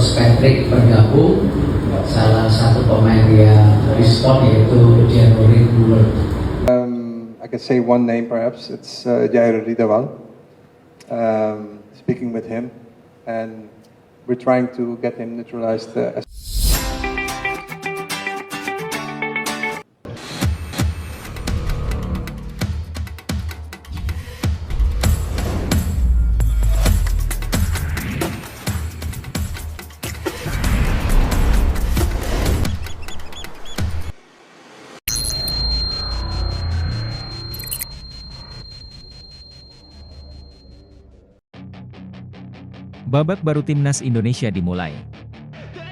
Coach Patrick bergabung, salah satu pemain yang respon yaitu January Gould. I can say one name perhaps, it's Jairo Ridawal. Speaking with him, and we're trying to get him neutralized as Babak baru Timnas Indonesia dimulai.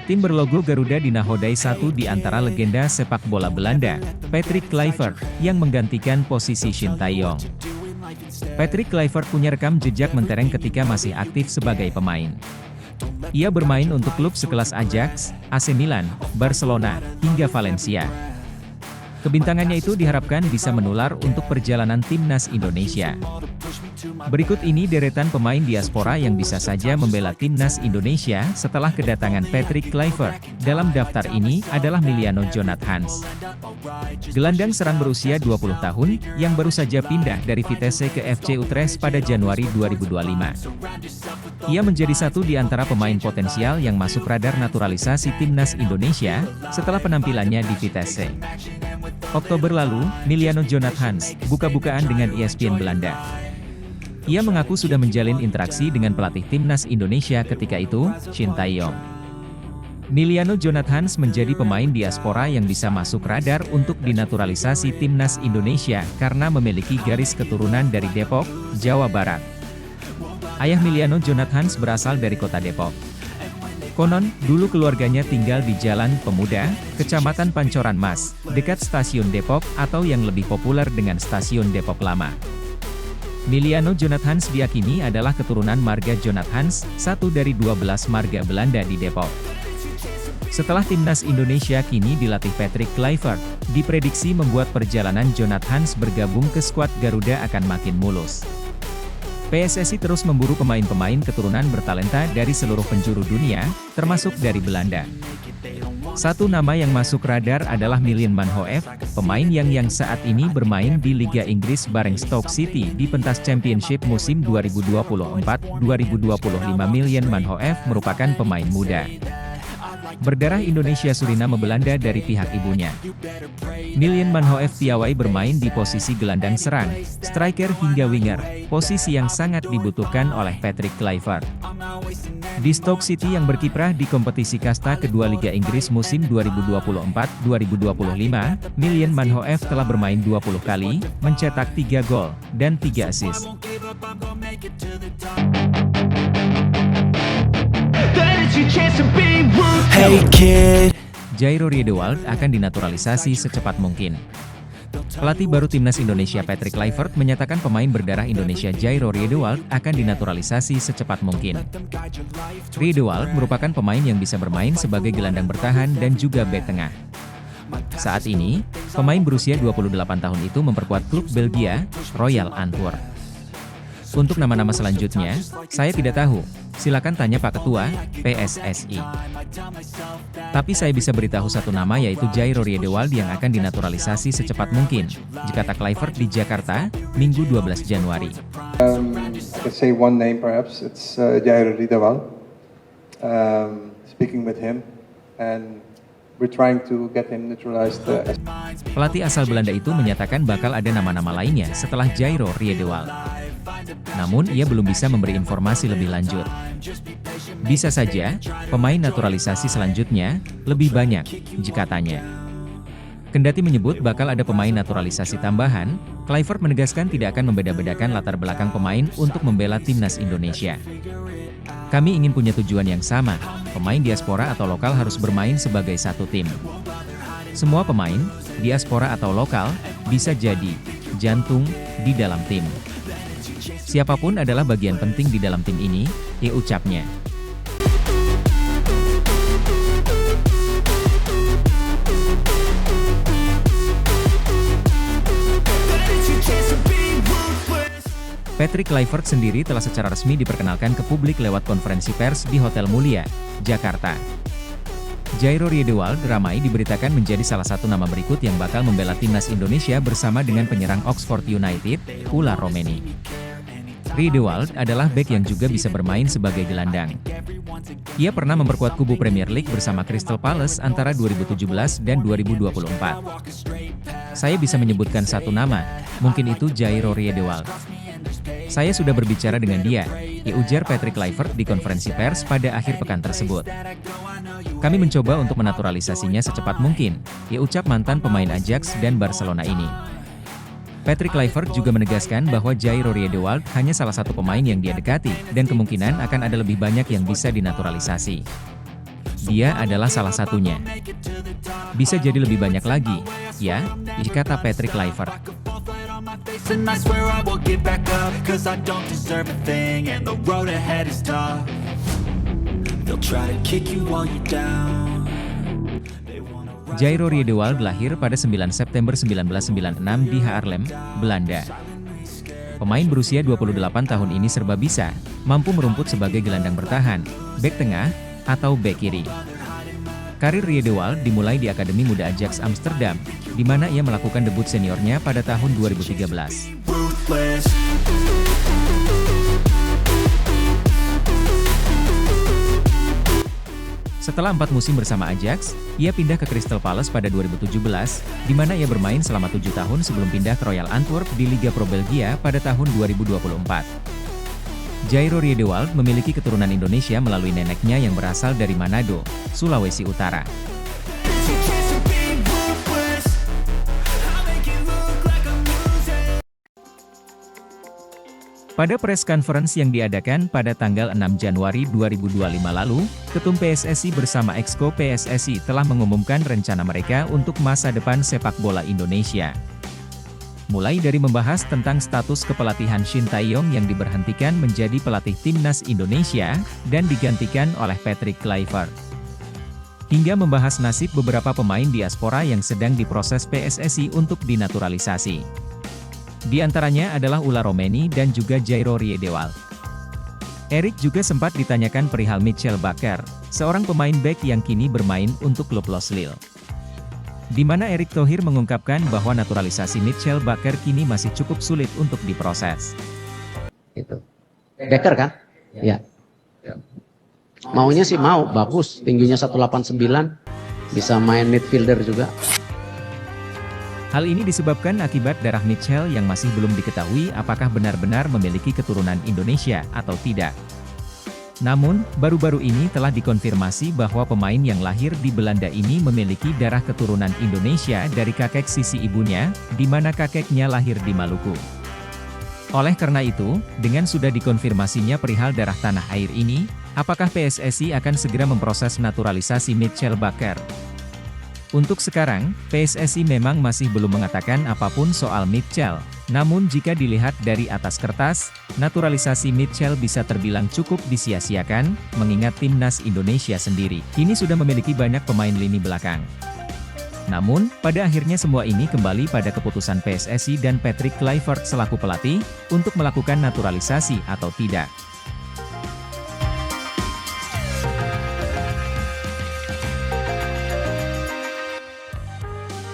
Tim berlogo Garuda dinahodai satu di antara legenda sepak bola Belanda, Patrick Kluivert, yang menggantikan posisi Shin Tae-yong. Patrick Kluivert punya rekam jejak mentereng ketika masih aktif sebagai pemain. Ia bermain untuk klub sekelas Ajax, AC Milan, Barcelona, hingga Valencia. Kebintangannya itu diharapkan bisa menular untuk perjalanan Timnas Indonesia. Berikut ini deretan pemain diaspora yang bisa saja membela Timnas Indonesia setelah kedatangan Patrick Kluivert. Dalam daftar ini adalah Miliano Jonathans. Gelandang serang berusia 20 tahun, yang baru saja pindah dari Vitesse ke FC Utrecht pada Januari 2025. Ia menjadi satu di antara pemain potensial yang masuk radar naturalisasi Timnas Indonesia, setelah penampilannya di Vitesse. Oktober lalu, Miliano Jonathans buka-bukaan dengan ESPN Belanda. Ia mengaku sudah menjalin interaksi dengan pelatih Timnas Indonesia ketika itu, Shin Tae-yong. Miliano Jonathans menjadi pemain diaspora yang bisa masuk radar untuk dinaturalisasi Timnas Indonesia karena memiliki garis keturunan dari Depok, Jawa Barat. Ayah Miliano Jonathans berasal dari kota Depok. Konon, dulu keluarganya tinggal di Jalan Pemuda, Kecamatan Pancoran Mas, dekat Stasiun Depok atau yang lebih populer dengan Stasiun Depok Lama. Miliano Jonathans diyakini adalah keturunan marga Jonathans, satu dari 12 marga Belanda di Depok. Setelah Timnas Indonesia kini dilatih Patrick Kluivert, diprediksi membuat perjalanan Jonathans bergabung ke skuad Garuda akan makin mulus. PSSI terus memburu pemain-pemain keturunan bertalenta dari seluruh penjuru dunia, termasuk dari Belanda. Satu nama yang masuk radar adalah Miljan Manhoef, pemain yang saat ini bermain di Liga Inggris bareng Stoke City di pentas Championship musim 2024-2025. Miljan Manhoef merupakan pemain muda berdarah Indonesia Suriname Belanda dari pihak ibunya. Miljan Manhoef piawai bermain di posisi gelandang serang, striker hingga winger, posisi yang sangat dibutuhkan oleh Patrick Kluivert. Di Stoke City yang berkiprah di kompetisi kasta kedua Liga Inggris musim 2024-2025, Miljan Manhoef telah bermain 20 kali, mencetak 3 gol, dan 3 assist. Hey kid. Jairo Ridawal akan dinaturalisasi secepat mungkin. Pelatih baru Timnas Indonesia Patrick Kluivert menyatakan pemain berdarah Indonesia Jairo Ridawal akan dinaturalisasi secepat mungkin. Ridawal merupakan pemain yang bisa bermain sebagai gelandang bertahan dan juga bek tengah. Saat ini, pemain berusia 28 tahun itu memperkuat klub Belgia, Royal Antwerp. Untuk nama-nama selanjutnya, saya tidak tahu. Silakan tanya Pak Ketua, PSSI. Tapi saya bisa beritahu satu nama yaitu Jairo Ridawal yang akan dinaturalisasi secepat mungkin, kata Kluivert di Jakarta, Minggu 12 Januari. I can say one name perhaps, it's Jairo Ridawal. Speaking with him, and we're trying to get him neutralized. Pelatih asal Belanda itu menyatakan bakal ada nama-nama lainnya setelah Jairo Ridawal. Namun ia belum bisa memberi informasi lebih lanjut. Bisa saja, pemain naturalisasi selanjutnya lebih banyak, katanya. Kendati menyebut bakal ada pemain naturalisasi tambahan, Kluivert menegaskan tidak akan membeda-bedakan latar belakang pemain untuk membela Timnas Indonesia. Kami ingin punya tujuan yang sama, pemain diaspora atau lokal harus bermain sebagai satu tim. Semua pemain, diaspora atau lokal, bisa jadi jantung di dalam tim. Siapapun adalah bagian penting di dalam tim ini, ucapnya. Patrick Kluivert sendiri telah secara resmi diperkenalkan ke publik lewat konferensi pers di Hotel Mulia, Jakarta. Jairo Riedewald ramai diberitakan menjadi salah satu nama berikut yang bakal membela timnas Indonesia bersama dengan penyerang Oxford United, Ula Romeni. Riedewald adalah bek yang juga bisa bermain sebagai gelandang. Ia pernah memperkuat kubu Premier League bersama Crystal Palace antara 2017 dan 2024. Saya bisa menyebutkan satu nama, mungkin itu Jairo Riedewald. Saya sudah berbicara dengan dia, ya ujar Patrick Kluivert di konferensi pers pada akhir pekan tersebut. Kami mencoba untuk menaturalisasinya secepat mungkin, ya ucap mantan pemain Ajax dan Barcelona ini. Patrick Kluivert juga menegaskan bahwa Jairo Riedewald hanya salah satu pemain yang dia dekati, dan kemungkinan akan ada lebih banyak yang bisa dinaturalisasi. Dia adalah salah satunya. Bisa jadi lebih banyak lagi, ya, kata Patrick Kluivert. And I swear I will get back up, 'cause I don't deserve a thing, and the road ahead is tough. They'll try to kick you while you're down. Jairo Riedewald lahir pada 9 September 1996 di Haarlem, Belanda. Pemain berusia 28 tahun ini serba bisa, mampu merumput sebagai gelandang bertahan, bek tengah, atau bek kiri. Karir Riedewald dimulai di Akademi Muda Ajax Amsterdam, di mana ia melakukan debut seniornya pada tahun 2013. Ruthless. Setelah 4 musim bersama Ajax, ia pindah ke Crystal Palace pada 2017, di mana ia bermain selama 7 tahun sebelum pindah ke Royal Antwerp di Liga Pro Belgia pada tahun 2024. Jairo Riedewald memiliki keturunan Indonesia melalui neneknya yang berasal dari Manado, Sulawesi Utara. Pada press conference yang diadakan pada tanggal 6 Januari 2025 lalu, Ketum PSSI bersama Exco PSSI telah mengumumkan rencana mereka untuk masa depan sepak bola Indonesia. Mulai dari membahas tentang status kepelatihan Shin Tae-yong yang diberhentikan menjadi pelatih timnas Indonesia, dan digantikan oleh Patrick Kluivert. Hingga membahas nasib beberapa pemain diaspora yang sedang diproses PSSI untuk dinaturalisasi. Di antaranya adalah Ula Romeni dan juga Jairo Riedewald. Erik juga sempat ditanyakan perihal Mitchell Bakker, seorang pemain bek yang kini bermain untuk klub Los Lille. Di mana Erick Thohir mengungkapkan bahwa naturalisasi Mitchell Bakker kini masih cukup sulit untuk diproses. Itu. Bakker kan? Ya. Maunya sih mau, bagus, tingginya 189, bisa main midfielder juga. Hal ini disebabkan akibat darah Mitchell yang masih belum diketahui apakah benar-benar memiliki keturunan Indonesia atau tidak. Namun, baru-baru ini telah dikonfirmasi bahwa pemain yang lahir di Belanda ini memiliki darah keturunan Indonesia dari kakek sisi ibunya, di mana kakeknya lahir di Maluku. Oleh karena itu, dengan sudah dikonfirmasinya perihal darah tanah air ini, apakah PSSI akan segera memproses naturalisasi Mitchell Bakker? Untuk sekarang, PSSI memang masih belum mengatakan apapun soal Mitchell. Namun jika dilihat dari atas kertas, naturalisasi Mitchell bisa terbilang cukup disia-siakan, mengingat timnas Indonesia sendiri kini sudah memiliki banyak pemain lini belakang. Namun, pada akhirnya semua ini kembali pada keputusan PSSI dan Patrick Kluivert selaku pelatih, untuk melakukan naturalisasi atau tidak.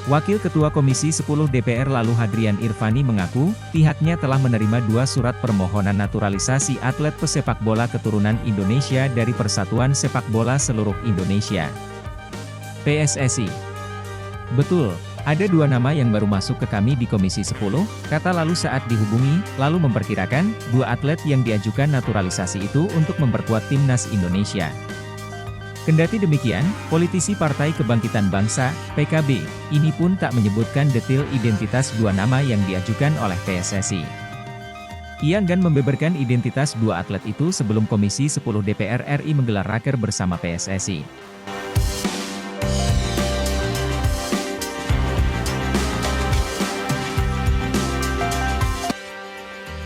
Wakil Ketua Komisi 10 DPR lalu Hadrian Irvani mengaku, pihaknya telah menerima 2 surat permohonan naturalisasi atlet pesepak bola keturunan Indonesia dari Persatuan Sepak Bola Seluruh Indonesia, PSSI. Betul, ada 2 nama yang baru masuk ke kami di Komisi 10, kata lalu saat dihubungi, lalu memperkirakan, 2 atlet yang diajukan naturalisasi itu untuk memperkuat timnas Indonesia. Kendati demikian, politisi Partai Kebangkitan Bangsa, PKB, ini pun tak menyebutkan detail identitas 2 nama yang diajukan oleh PSSI. Ia enggan membeberkan identitas 2 atlet itu sebelum Komisi 10 DPR RI menggelar raker bersama PSSI.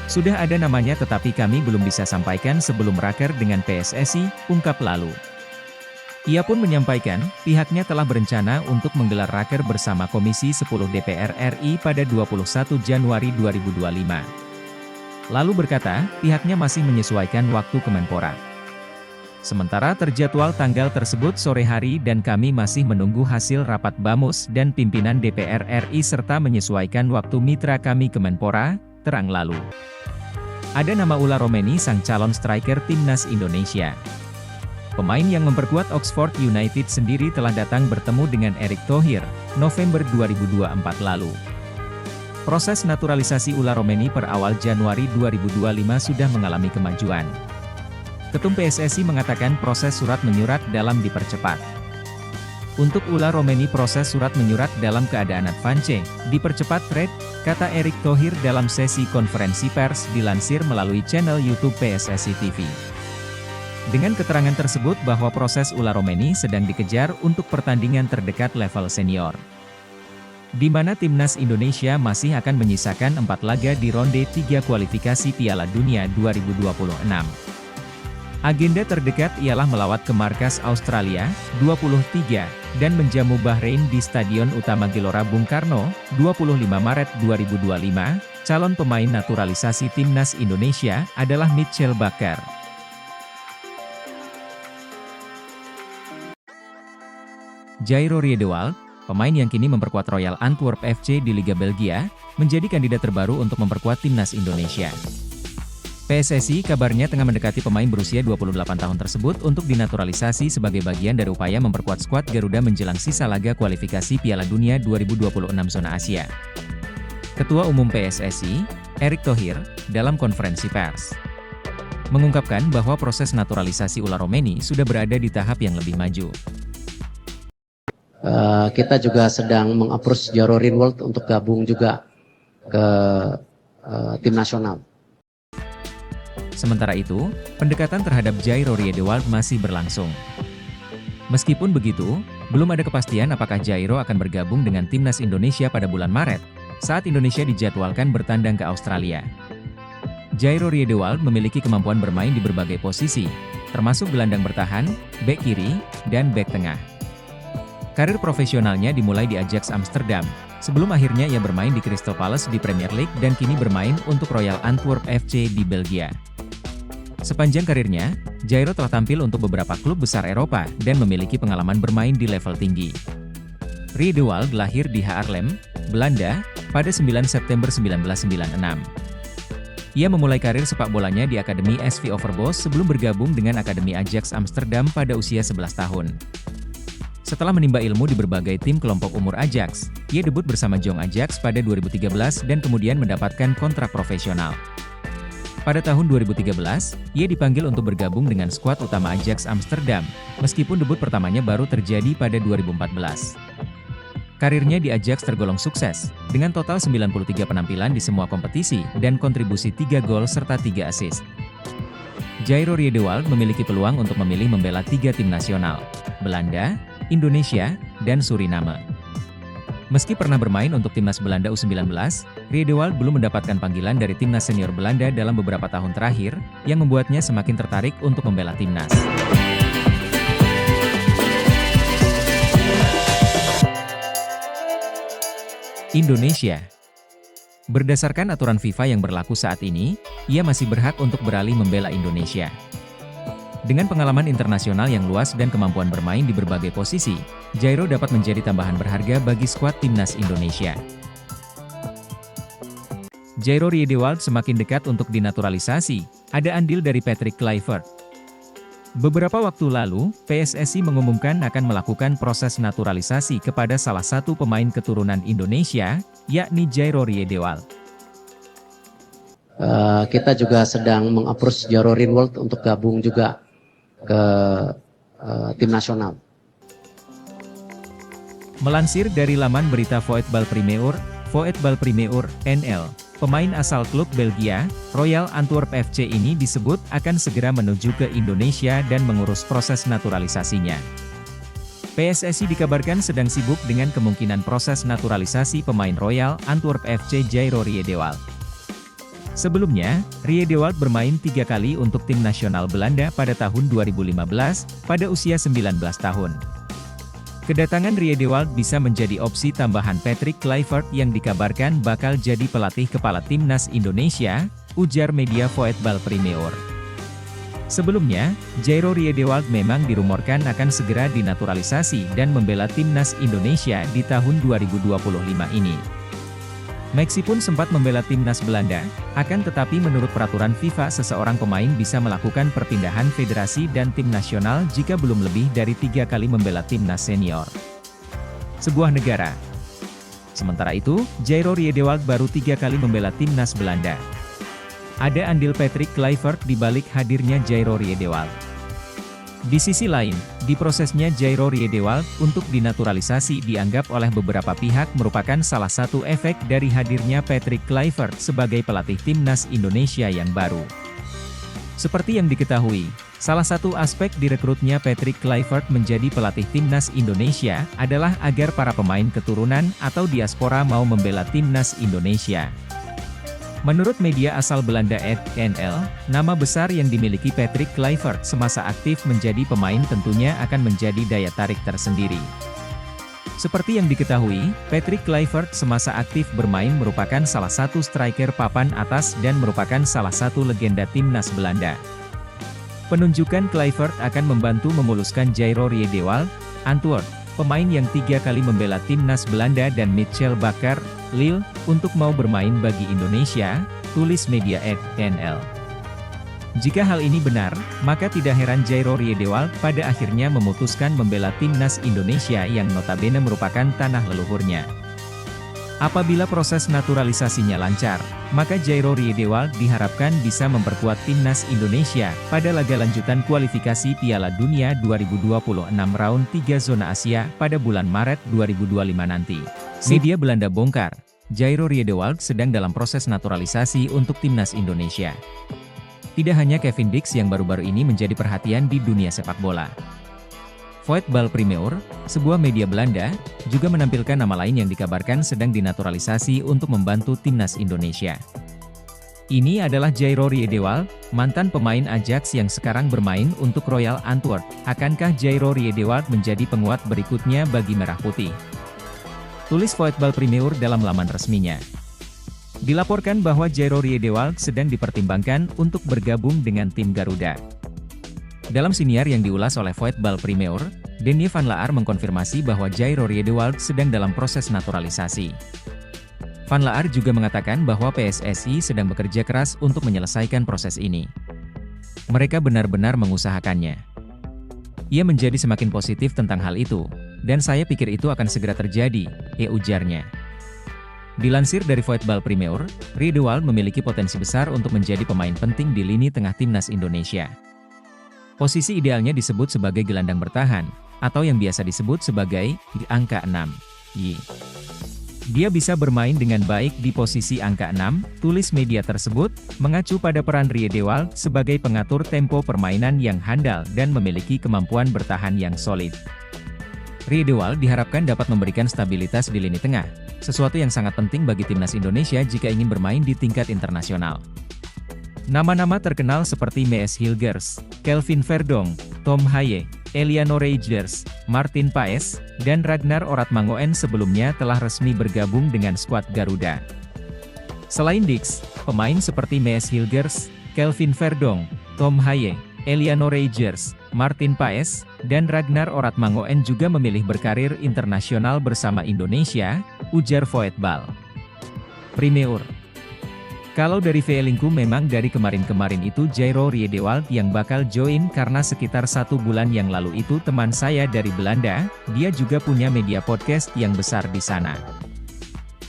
Sudah ada namanya tetapi kami belum bisa sampaikan sebelum raker dengan PSSI, ungkap lalu. Ia pun menyampaikan, pihaknya telah berencana untuk menggelar raker bersama Komisi 10 DPR RI pada 21 Januari 2025. lalu berkata, pihaknya masih menyesuaikan waktu Kemenpora. Sementara terjadwal tanggal tersebut sore hari dan kami masih menunggu hasil rapat BAMUS dan pimpinan DPR RI serta menyesuaikan waktu mitra kami Kemenpora, terang lalu. Ada nama Ula Romeni sang calon striker timnas Indonesia. Pemain yang memperkuat Oxford United sendiri telah datang bertemu dengan Erick Thohir, November 2024 lalu. Proses naturalisasi Ula Romeni per awal Januari 2025 sudah mengalami kemajuan. Ketum PSSI mengatakan proses surat menyurat dalam dipercepat. Untuk Ula Romeni proses surat menyurat dalam keadaan advance, dipercepat thread, kata Erick Thohir dalam sesi konferensi pers dilansir melalui channel YouTube PSSI TV. Dengan keterangan tersebut bahwa proses Ula Romeni sedang dikejar untuk pertandingan terdekat level senior, di mana timnas Indonesia masih akan menyisakan 4 laga di ronde 3 kualifikasi Piala Dunia 2026. Agenda terdekat ialah melawat ke markas Australia, 23, dan menjamu Bahrain di Stadion Utama Gelora Bung Karno, 25 Maret 2025. Calon pemain naturalisasi timnas Indonesia adalah Mitchell Bakker. Jairo Riedewald, pemain yang kini memperkuat Royal Antwerp FC di Liga Belgia, menjadi kandidat terbaru untuk memperkuat timnas Indonesia. PSSI kabarnya tengah mendekati pemain berusia 28 tahun tersebut untuk dinaturalisasi sebagai bagian dari upaya memperkuat skuad Garuda menjelang sisa laga kualifikasi Piala Dunia 2026 zona Asia. Ketua Umum PSSI, Erick Thohir, dalam konferensi pers, mengungkapkan bahwa proses naturalisasi Ula Romeni sudah berada di tahap yang lebih maju. Kita juga sedang meng-approach Jairo Riedewald untuk gabung juga ke tim nasional. Sementara itu, pendekatan terhadap Jairo Riedewald masih berlangsung. Meskipun begitu, belum ada kepastian apakah Jairo akan bergabung dengan timnas Indonesia pada bulan Maret, saat Indonesia dijadwalkan bertandang ke Australia. Jairo Riedewald memiliki kemampuan bermain di berbagai posisi, termasuk gelandang bertahan, bek kiri, dan bek tengah. Karir profesionalnya dimulai di Ajax Amsterdam, sebelum akhirnya ia bermain di Crystal Palace di Premier League dan kini bermain untuk Royal Antwerp FC di Belgia. Sepanjang karirnya, Jairo telah tampil untuk beberapa klub besar Eropa dan memiliki pengalaman bermain di level tinggi. Riedewald lahir di Haarlem, Belanda, pada 9 September 1996. Ia memulai karir sepak bolanya di Akademi SV Overbos sebelum bergabung dengan Akademi Ajax Amsterdam pada usia 11 tahun. Setelah menimba ilmu di berbagai tim kelompok umur Ajax, ia debut bersama Jong Ajax pada 2013 dan kemudian mendapatkan kontrak profesional. Pada tahun 2013, ia dipanggil untuk bergabung dengan skuad utama Ajax Amsterdam, meskipun debut pertamanya baru terjadi pada 2014. Karirnya di Ajax tergolong sukses, dengan total 93 penampilan di semua kompetisi dan kontribusi 3 gol serta 3 assist. Jairo Riedewald memiliki peluang untuk memilih membela 3 tim nasional, Belanda, Indonesia, dan Suriname. Meski pernah bermain untuk timnas Belanda U19, Riedewald belum mendapatkan panggilan dari timnas senior Belanda dalam beberapa tahun terakhir, yang membuatnya semakin tertarik untuk membela timnas. Indonesia. Berdasarkan aturan FIFA yang berlaku saat ini, ia masih berhak untuk beralih membela Indonesia. Dengan pengalaman internasional yang luas dan kemampuan bermain di berbagai posisi, Jairo dapat menjadi tambahan berharga bagi skuad timnas Indonesia. Jairo Riedewald semakin dekat untuk dinaturalisasi, ada andil dari Patrick Kluivert. Beberapa waktu lalu, PSSI mengumumkan akan melakukan proses naturalisasi kepada salah satu pemain keturunan Indonesia, yakni Jairo Riedewald. Kita juga sedang meng-approach Jairo Riedewald untuk gabung juga ke tim nasional. Melansir dari laman berita Voetbal Primeur, NL, pemain asal klub Belgia, Royal Antwerp FC ini disebut akan segera menuju ke Indonesia dan mengurus proses naturalisasinya. PSSI dikabarkan sedang sibuk dengan kemungkinan proses naturalisasi pemain Royal Antwerp FC Jairo Riedewald. Sebelumnya, Riedewald bermain 3 kali untuk tim nasional Belanda pada tahun 2015, pada usia 19 tahun. Kedatangan Riedewald bisa menjadi opsi tambahan Patrick Kluivert yang dikabarkan bakal jadi pelatih kepala timnas Indonesia, ujar media Voetbal Premier. Sebelumnya, Jairo Riedewald memang dirumorkan akan segera dinaturalisasi dan membela timnas Indonesia di tahun 2025 ini. Maxi pun sempat membela timnas Belanda, akan tetapi menurut peraturan FIFA seseorang pemain bisa melakukan perpindahan federasi dan tim nasional jika belum lebih dari 3 kali membela timnas senior sebuah negara. Sementara itu, Jairo Riedewald baru 3 kali membela timnas Belanda. Ada andil Patrick Kluivert di balik hadirnya Jairo Riedewald. Di sisi lain, di prosesnya Jairo Riedewald untuk dinaturalisasi dianggap oleh beberapa pihak merupakan salah satu efek dari hadirnya Patrick Kluivert sebagai pelatih timnas Indonesia yang baru. Seperti yang diketahui, salah satu aspek direkrutnya Patrick Kluivert menjadi pelatih timnas Indonesia adalah agar para pemain keturunan atau diaspora mau membela timnas Indonesia. Menurut media asal Belanda NL, nama besar yang dimiliki Patrick Kluivert semasa aktif menjadi pemain tentunya akan menjadi daya tarik tersendiri. Seperti yang diketahui, Patrick Kluivert semasa aktif bermain merupakan salah satu striker papan atas dan merupakan salah satu legenda timnas Belanda. Penunjukan Kluivert akan membantu memuluskan Jairo Riedewald, Antwerp, pemain yang 3 kali membela timnas Belanda dan Mitchell Bakker, Lille, untuk mau bermain bagi Indonesia, tulis media NL. Jika hal ini benar, maka tidak heran Jairo Riedewald pada akhirnya memutuskan membela timnas Indonesia yang notabene merupakan tanah leluhurnya. Apabila proses naturalisasinya lancar, maka Jairo Riedewald diharapkan bisa memperkuat timnas Indonesia pada laga lanjutan kualifikasi Piala Dunia 2026 round 3 zona Asia pada bulan Maret 2025 nanti. Media Belanda bongkar, Jairo Riedewald sedang dalam proses naturalisasi untuk timnas Indonesia. Tidak hanya Kevin Dix yang baru-baru ini menjadi perhatian di dunia sepak bola. Voetbal Premier, sebuah media Belanda, juga menampilkan nama lain yang dikabarkan sedang dinaturalisasi untuk membantu timnas Indonesia. Ini adalah Jairo Riedewald, mantan pemain Ajax yang sekarang bermain untuk Royal Antwerp. Akankah Jairo Riedewald menjadi penguat berikutnya bagi Merah Putih? Tulis Voetbal Premier dalam laman resminya. Dilaporkan bahwa Jairo Riedewald sedang dipertimbangkan untuk bergabung dengan tim Garuda. Dalam siniar yang diulas oleh Voetbal Premier, Denny van Laar mengkonfirmasi bahwa Jairo Riedewald sedang dalam proses naturalisasi. Van Laar juga mengatakan bahwa PSSI sedang bekerja keras untuk menyelesaikan proses ini. Mereka benar-benar mengusahakannya. Ia menjadi semakin positif tentang hal itu, dan saya pikir itu akan segera terjadi, ujarnya. Dilansir dari Voetbal Premier, Riedewald memiliki potensi besar untuk menjadi pemain penting di lini tengah timnas Indonesia. Posisi idealnya disebut sebagai gelandang bertahan, atau yang biasa disebut sebagai angka 6. Dia bisa bermain dengan baik di posisi angka 6, tulis media tersebut, mengacu pada peran Riedewald sebagai pengatur tempo permainan yang handal dan memiliki kemampuan bertahan yang solid. Riedewald diharapkan dapat memberikan stabilitas di lini tengah, sesuatu yang sangat penting bagi timnas Indonesia jika ingin bermain di tingkat internasional. Nama-nama terkenal seperti Mees Hilgers, Kelvin Verdonk, Tom Haye, Eliano Reijers, Martin Paes, dan Ragnar Oratmangoen sebelumnya telah resmi bergabung dengan skuad Garuda. Selain Dix, pemain seperti Mees Hilgers, Kelvin Verdonk, Tom Haye, Eliano Reijers, Martin Paes, dan Ragnar Oratmangoen juga memilih berkarir internasional bersama Indonesia, ujar Voetbal Premier. Kalau dari Veelingku memang dari kemarin-kemarin itu Jairo Riedewald yang bakal join karena sekitar 1 bulan yang lalu itu teman saya dari Belanda, dia juga punya media podcast yang besar di sana.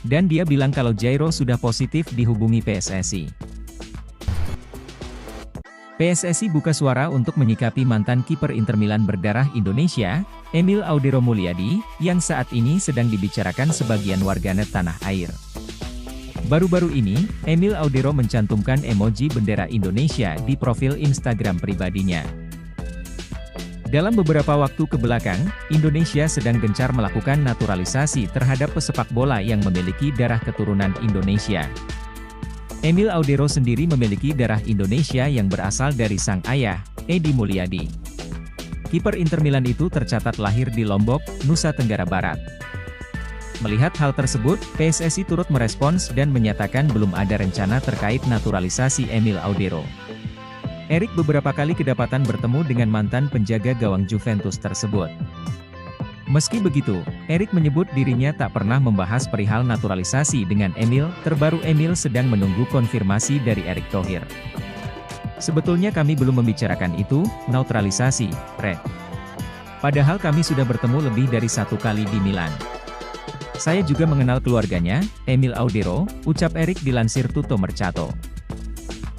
Dan dia bilang kalau Jairo sudah positif dihubungi PSSI. PSSI buka suara untuk menyikapi mantan kiper Inter Milan berdarah Indonesia, Emil Audero Mulyadi, yang saat ini sedang dibicarakan sebagian warganet tanah air. Baru-baru ini, Emil Audero mencantumkan emoji bendera Indonesia di profil Instagram pribadinya. Dalam beberapa waktu kebelakang, Indonesia sedang gencar melakukan naturalisasi terhadap pesepak bola yang memiliki darah keturunan Indonesia. Emil Audero sendiri memiliki darah Indonesia yang berasal dari sang ayah, Edi Mulyadi. Kiper Inter Milan itu tercatat lahir di Lombok, Nusa Tenggara Barat. Melihat hal tersebut, PSSI turut merespons dan menyatakan belum ada rencana terkait naturalisasi Emil Audero. Erik beberapa kali kedapatan bertemu dengan mantan penjaga gawang Juventus tersebut. Meski begitu, Erik menyebut dirinya tak pernah membahas perihal naturalisasi dengan Emil. Terbaru Emil sedang menunggu konfirmasi dari Erick Thohir. Sebetulnya kami belum membicarakan itu, naturalisasi, Red. Padahal kami sudah bertemu lebih dari 1 kali di Milan. Saya juga mengenal keluarganya, Emil Audero, ucap Erik dilansir Tutto Mercato.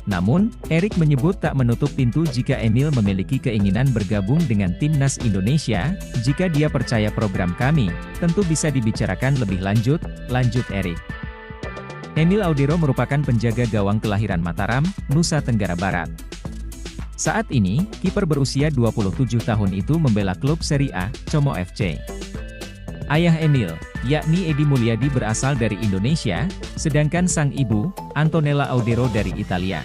Namun, Erik menyebut tak menutup pintu jika Emil memiliki keinginan bergabung dengan timnas Indonesia. Jika dia percaya program kami, tentu bisa dibicarakan lebih lanjut, lanjut Erik. Emil Audero merupakan penjaga gawang kelahiran Mataram, Nusa Tenggara Barat. Saat ini, kiper berusia 27 tahun itu membela klub Serie A, Como FC. Ayah Emil, yakni Edi Mulyadi berasal dari Indonesia, sedangkan sang ibu, Antonella Audero dari Italia.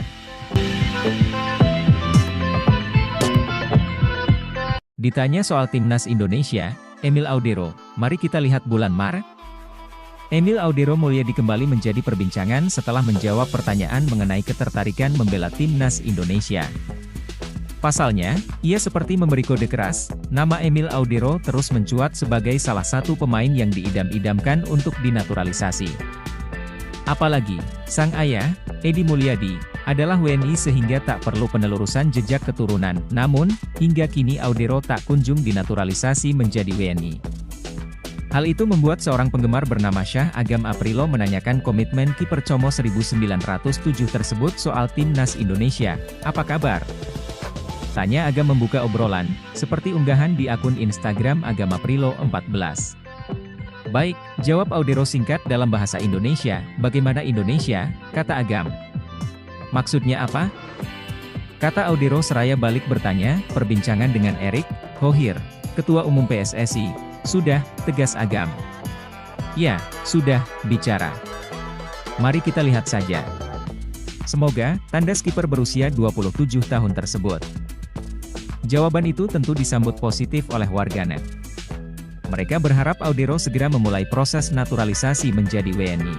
Ditanya soal timnas Indonesia, Emil Audero, mari kita lihat bulan Maret. Emil Audero Mulyadi kembali menjadi perbincangan setelah menjawab pertanyaan mengenai ketertarikan membela timnas Indonesia. Pasalnya, ia seperti memberi kode keras, nama Emil Audero terus mencuat sebagai salah satu pemain yang diidam-idamkan untuk dinaturalisasi. Apalagi, sang ayah, Edi Mulyadi, adalah WNI sehingga tak perlu penelurusan jejak keturunan. Namun, hingga kini Audero tak kunjung dinaturalisasi menjadi WNI. Hal itu membuat seorang penggemar bernama Syah Agam Aprilo menanyakan komitmen kiper Como 1907 tersebut soal timnas Indonesia. Apa kabar? Tanya Agam membuka obrolan, seperti unggahan di akun Instagram Agam Aprilo 14. Baik, jawab Audero singkat dalam bahasa Indonesia. Bagaimana Indonesia? Kata Agam. Maksudnya apa? Kata Audero seraya balik bertanya, perbincangan dengan Erick Thohir, Ketua Umum PSSI, sudah, tegas Agam. Ya, sudah, bicara. Mari kita lihat saja. Semoga, tanda skipper berusia 27 tahun tersebut. Jawaban itu tentu disambut positif oleh warganet. Mereka berharap Audero segera memulai proses naturalisasi menjadi WNI.